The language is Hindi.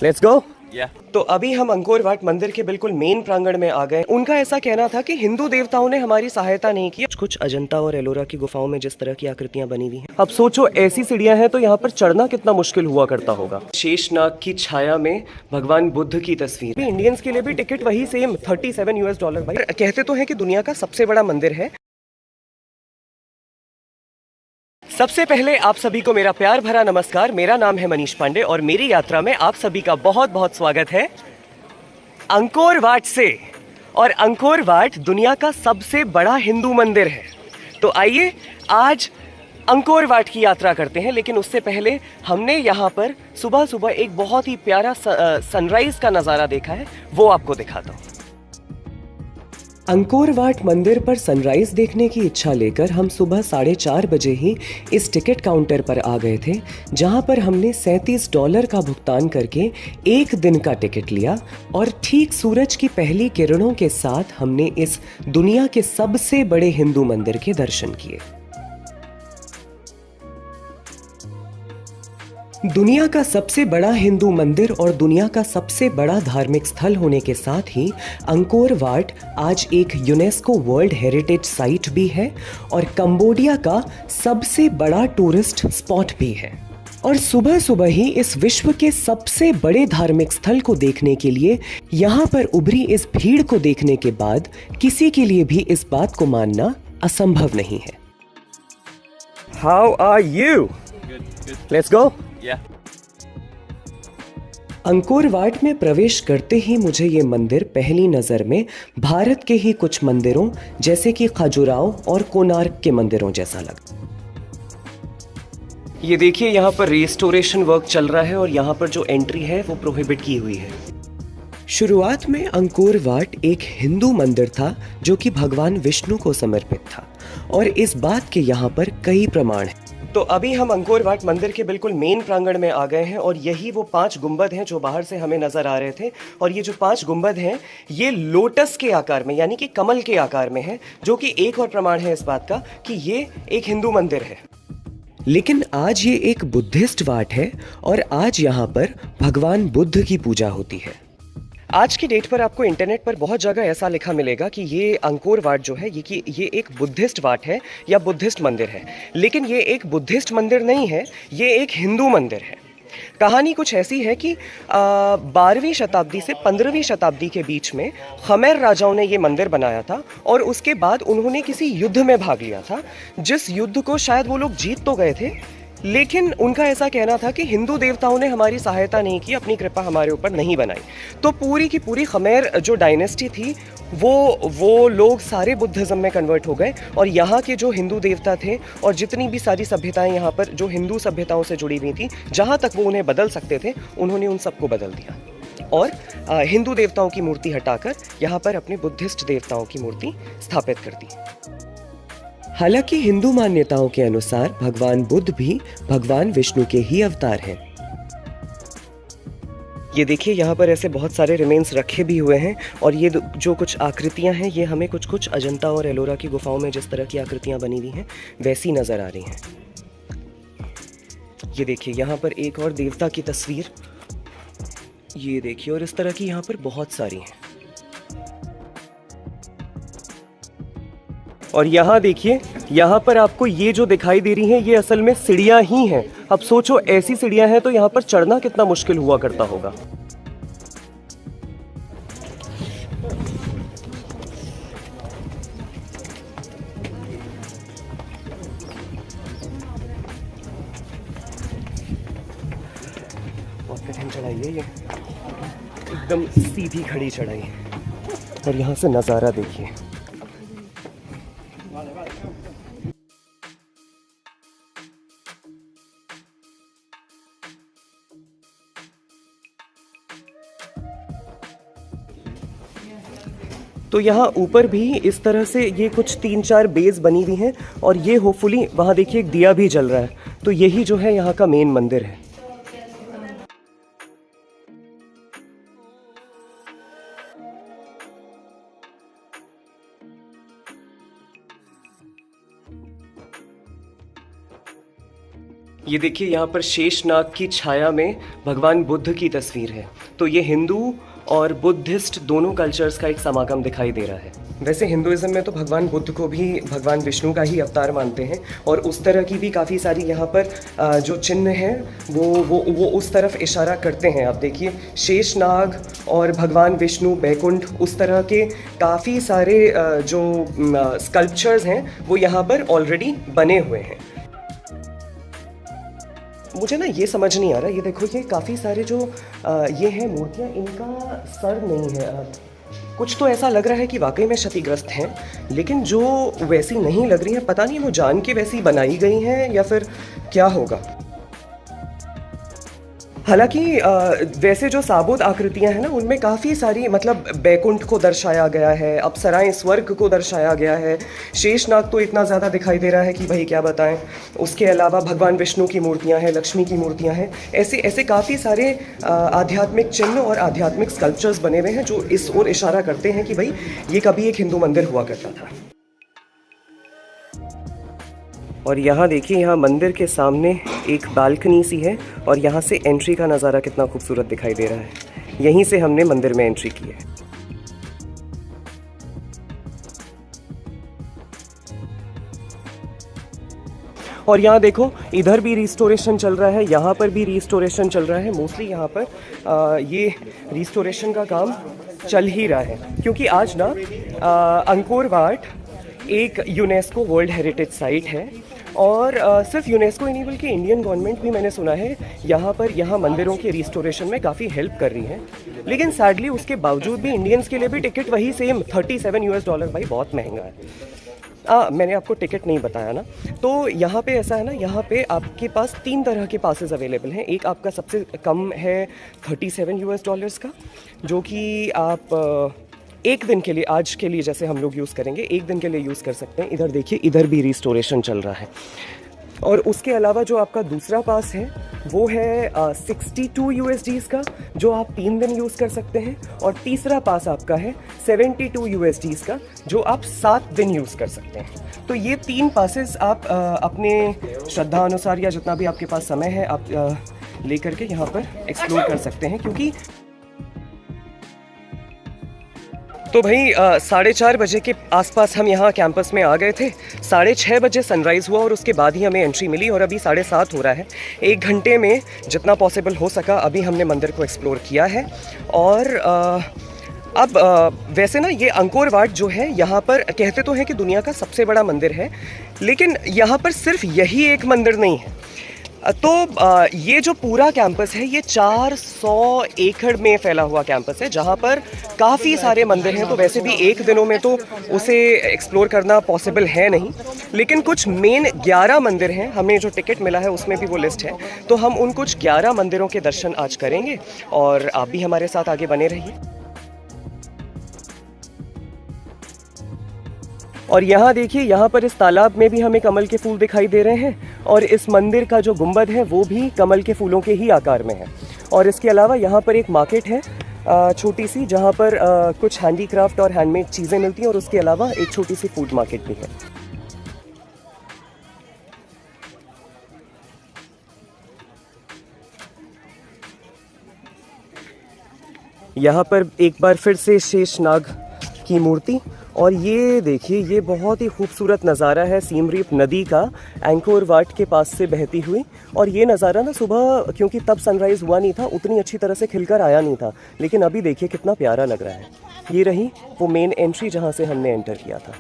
Let's go. Yeah. तो अभी हम अंकोर वाट मंदिर के बिल्कुल मेन प्रांगण में आ गए। उनका ऐसा कहना था कि हिंदू देवताओं ने हमारी सहायता नहीं की। कुछ अजंता और एलोरा की गुफाओं में जिस तरह की आकृतियां बनी हुई हैं, अब सोचो ऐसी सीढ़ियां हैं तो यहाँ पर चढ़ना कितना मुश्किल हुआ करता होगा। शेषनाग की छाया में भगवान बुद्ध की तस्वीर। इंडियंस के लिए भी टिकट वही सेम $37 भाई। कहते तो हैं कि दुनिया का सबसे बड़ा मंदिर है। सबसे पहले आप सभी को मेरा प्यार भरा नमस्कार। मेरा नाम है मनीष पांडे और मेरी यात्रा में आप सभी का बहुत बहुत स्वागत है अंकोर वाट से। और अंकोर वाट दुनिया का सबसे बड़ा हिंदू मंदिर है। तो आइए आज अंकोर वाट की यात्रा करते हैं। लेकिन उससे पहले हमने यहाँ पर सुबह सुबह एक बहुत ही प्यारा सनराइज का नज़ारा देखा है, वो आपको दिखाता हूँ। अंकोर वाट मंदिर पर सनराइज देखने की इच्छा लेकर हम सुबह 4:30 बजे ही इस टिकट काउंटर पर आ गए थे, जहां पर हमने $37 का भुगतान करके एक दिन का टिकट लिया। और ठीक सूरज की पहली किरणों के साथ हमने इस दुनिया के सबसे बड़े हिंदू मंदिर के दर्शन किए। दुनिया का सबसे बड़ा हिंदू मंदिर और दुनिया का सबसे बड़ा धार्मिक स्थल होने के साथ ही अंकोर वाट आज एक यूनेस्को वर्ल्ड हेरिटेज साइट भी है और कंबोडिया का सबसे बड़ा टूरिस्ट स्पॉट भी है। और सुबह सुबह ही इस विश्व के सबसे बड़े धार्मिक स्थल को देखने के लिए यहाँ पर उभरी इस भीड़ को देखने के बाद किसी के लिए भी इस बात को मानना असंभव नहीं है। How are you? Let's go. Yeah. Angkor Wat में प्रवेश करते ही मुझे ये मंदिर पहली नज़र में भारत के ही कुछ मंदिरों जैसे कि खजुराहो और कोणार्क के मंदिरों जैसा लगा। ये देखिए यहाँ पर रिस्टोरेशन वर्क चल रहा है और यहाँ पर जो एंट्री है वो प्रोहिबिट की हुई है। शुरुआत में अंकोर वाट एक हिंदू मंदिर था जो कि भगवान विष्णु को समर्पित था और इस बात के यहाँ पर कई प्रमाण हैं। तो अभी हम अंकोर वाट मंदिर के बिल्कुल मेन प्रांगण में आ गए हैं और यही वो 5 गुंबद हैं जो बाहर से हमें नजर आ रहे थे। और ये जो 5 गुंबद हैं ये लोटस के आकार में यानी कि कमल के आकार में है, जो कि एक और प्रमाण है इस बात का कि ये एक हिंदू मंदिर है। लेकिन आज ये एक बुद्धिस्ट वाट है और आज यहाँ पर भगवान बुद्ध की पूजा होती है। आज की डेट पर आपको इंटरनेट पर बहुत जगह ऐसा लिखा मिलेगा कि ये अंकोर वाट जो है ये एक बुद्धिस्ट वाट है या बुद्धिस्ट मंदिर है। लेकिन ये एक बुद्धिस्ट मंदिर नहीं है, ये एक हिंदू मंदिर है। कहानी कुछ ऐसी है कि 12वीं शताब्दी से 15वीं शताब्दी के बीच में खमेर राजाओं ने ये मंदिर बनाया था और उसके बाद उन्होंने किसी युद्ध में भाग लिया था, जिस युद्ध को शायद वो लोग जीत तो गए थे, लेकिन उनका ऐसा कहना था कि हिंदू देवताओं ने हमारी सहायता नहीं की, अपनी कृपा हमारे ऊपर नहीं बनाई। तो पूरी की पूरी खमेर जो डायनेस्टी थी वो लोग सारे बुद्धिज़्म में कन्वर्ट हो गए और यहाँ के जो हिंदू देवता थे और जितनी भी सारी सभ्यताएं यहाँ पर जो हिंदू सभ्यताओं से जुड़ी हुई थी, जहाँ तक वो उन्हें बदल सकते थे उन्होंने उन सबको बदल दिया और हिंदू देवताओं की मूर्ति हटाकर यहाँ पर अपने बुद्धिस्ट देवताओं की मूर्ति स्थापित कर दी। हालांकि हिंदू मान्यताओं के अनुसार भगवान बुद्ध भी भगवान विष्णु के ही अवतार हैं। ये देखिए यहाँ पर ऐसे बहुत सारे रिमेन्स रखे भी हुए हैं और ये जो कुछ आकृतियाँ हैं ये हमें कुछ अजंता और एलोरा की गुफाओं में जिस तरह की आकृतियाँ बनी हुई हैं वैसी नज़र आ रही हैं। ये देखिए यहाँ पर एक और देवता की तस्वीर, ये देखिए, और इस तरह की यहाँ पर बहुत सारी हैं। और यहाँ देखिए, यहाँ पर आपको ये जो दिखाई दे रही हैं ये असल में सीढ़ियाँ ही हैं। अब सोचो ऐसी सीढ़ियाँ हैं तो यहाँ पर चढ़ना कितना मुश्किल हुआ करता होगा। बहुत कठिन चढ़ाई है ये, एकदम सीधी खड़ी चढ़ाई। और यहाँ से नज़ारा देखिए। तो यहाँ ऊपर भी इस तरह से ये कुछ 3-4 बेस बनी हुई हैं और ये होपफुली वहाँ देखिए एक दिया भी जल रहा है, तो यही जो है यहाँ का मेन मंदिर है। ये देखिए, यहाँ पर शेषनाग की छाया में भगवान बुद्ध की तस्वीर है। तो ये हिंदू और बुद्धिस्ट दोनों कल्चर्स का एक समागम दिखाई दे रहा है। वैसे हिंदुइज्म में तो भगवान बुद्ध को भी भगवान विष्णु का ही अवतार मानते हैं, और उस तरह की भी काफ़ी सारी यहाँ पर जो चिन्ह हैं वो उस तरफ इशारा करते हैं। आप देखिए, शेषनाग और भगवान विष्णु, बैकुंठ, उस तरह के काफ़ी सारे जो स्कल्पचर्स हैं वो यहाँ पर ऑलरेडी बने हुए हैं। मुझे ना ये समझ नहीं आ रहा, ये देखो, ये काफ़ी सारे जो ये हैं मूर्तियाँ, इनका सर नहीं है। कुछ तो ऐसा लग रहा है कि वाकई में क्षतिग्रस्त हैं, लेकिन जो वैसी नहीं लग रही हैं, पता नहीं वो जान के वैसी बनाई गई हैं या फिर क्या होगा। हालांकि वैसे जो साबुत आकृतियां हैं ना, उनमें काफ़ी सारी, मतलब बैकुंठ को दर्शाया गया है, अप्सराएं, स्वर्ग को दर्शाया गया है, शेषनाग तो इतना ज़्यादा दिखाई दे रहा है कि भाई क्या बताएं। उसके अलावा भगवान विष्णु की मूर्तियां हैं, लक्ष्मी की मूर्तियां हैं, ऐसे ऐसे काफ़ी सारे आध्यात्मिक चिन्ह और आध्यात्मिक स्कल्पचर्स बने हुए हैं जो इस ओर इशारा करते हैं कि भाई ये कभी एक हिंदू मंदिर हुआ करता था। और यहाँ देखिए, यहाँ मंदिर के सामने एक बालकनी सी है, और यहाँ से एंट्री का नज़ारा कितना खूबसूरत दिखाई दे रहा है। यहीं से हमने मंदिर में एंट्री की है। और यहाँ देखो, इधर भी रिस्टोरेशन चल रहा है, यहाँ पर भी रिस्टोरेशन चल रहा है। मोस्टली यहाँ पर ये रिस्टोरेशन का काम चल ही रहा है, क्योंकि आज ना अंकोर वाट एक यूनेस्को वर्ल्ड हेरिटेज साइट है, और सिर्फ यूनेस्को ही नहीं बल्कि इंडियन गवर्नमेंट भी, मैंने सुना है, यहाँ मंदिरों के रिस्टोरेशन में काफ़ी हेल्प कर रही है। लेकिन सैडली उसके बावजूद भी इंडियंस के लिए भी टिकट वही सेम $37। भाई बहुत महंगा है। मैंने आपको टिकट नहीं बताया ना। तो यहाँ पे ऐसा है ना, यहाँ पे आपके पास 3 तरह के पासेस अवेलेबल हैं। एक आपका सबसे कम है $37 का, जो कि आप एक दिन के लिए, आज के लिए जैसे हम लोग यूज़ करेंगे, एक दिन के लिए यूज़ कर सकते हैं। इधर देखिए, इधर भी रिस्टोरेशन चल रहा है। और उसके अलावा जो आपका दूसरा पास है वो है $62 का, जो आप 3 दिन यूज़ कर सकते हैं। और तीसरा पास आपका है $72 का, जो आप 7 दिन यूज़ कर सकते हैं। तो ये 3 पासेस आप अपने श्रद्धा अनुसार या जितना भी आपके पास समय है आप लेकर के यहाँ पर एक्सप्लोर कर सकते हैं। क्योंकि तो भाई 4:30 बजे के आसपास हम यहाँ कैंपस में आ गए थे। 6:30 बजे सनराइज़ हुआ और उसके बाद ही हमें एंट्री मिली, और अभी 7:30 हो रहा है। 1 घंटे में जितना पॉसिबल हो सका अभी हमने मंदिर को एक्सप्लोर किया है। और अब वैसे ना, ये अंकोर वाट जो है, यहाँ पर कहते तो हैं कि दुनिया का सबसे बड़ा मंदिर है, लेकिन यहाँ पर सिर्फ यही एक मंदिर नहीं है। तो ये जो पूरा कैंपस है, ये 400 एकड़ में फैला हुआ कैंपस है, जहाँ पर काफ़ी सारे मंदिर हैं। तो वैसे भी एक दिनों में तो उसे एक्सप्लोर करना पॉसिबल है नहीं, लेकिन कुछ मेन 11 मंदिर हैं। हमें जो टिकट मिला है उसमें भी वो लिस्ट है। तो हम उन कुछ 11 मंदिरों के दर्शन आज करेंगे, और आप भी हमारे साथ आगे बने रहिए। और यहाँ देखिए, यहाँ पर इस तालाब में भी हमें कमल के फूल दिखाई दे रहे हैं, और इस मंदिर का जो गुंबद है वो भी कमल के फूलों के ही आकार में है। और इसके अलावा यहाँ पर एक मार्केट है छोटी सी, जहाँ पर कुछ हैंडीक्राफ्ट और हैंडमेड चीज़ें मिलती हैं, और उसके अलावा एक छोटी सी फूड मार्केट भी है। यहाँ पर एक बार फिर से शेषनाग की मूर्ति, और ये देखिए, ये बहुत ही खूबसूरत नज़ारा है सियम रीप नदी का, अंकोर वाट के पास से बहती हुई। और ये नज़ारा ना सुबह, क्योंकि तब सनराइज़ हुआ नहीं था, उतनी अच्छी तरह से खिलकर आया नहीं था, लेकिन अभी देखिए कितना प्यारा लग रहा है। ये रही वो मेन एंट्री जहाँ से हमने एंटर किया था।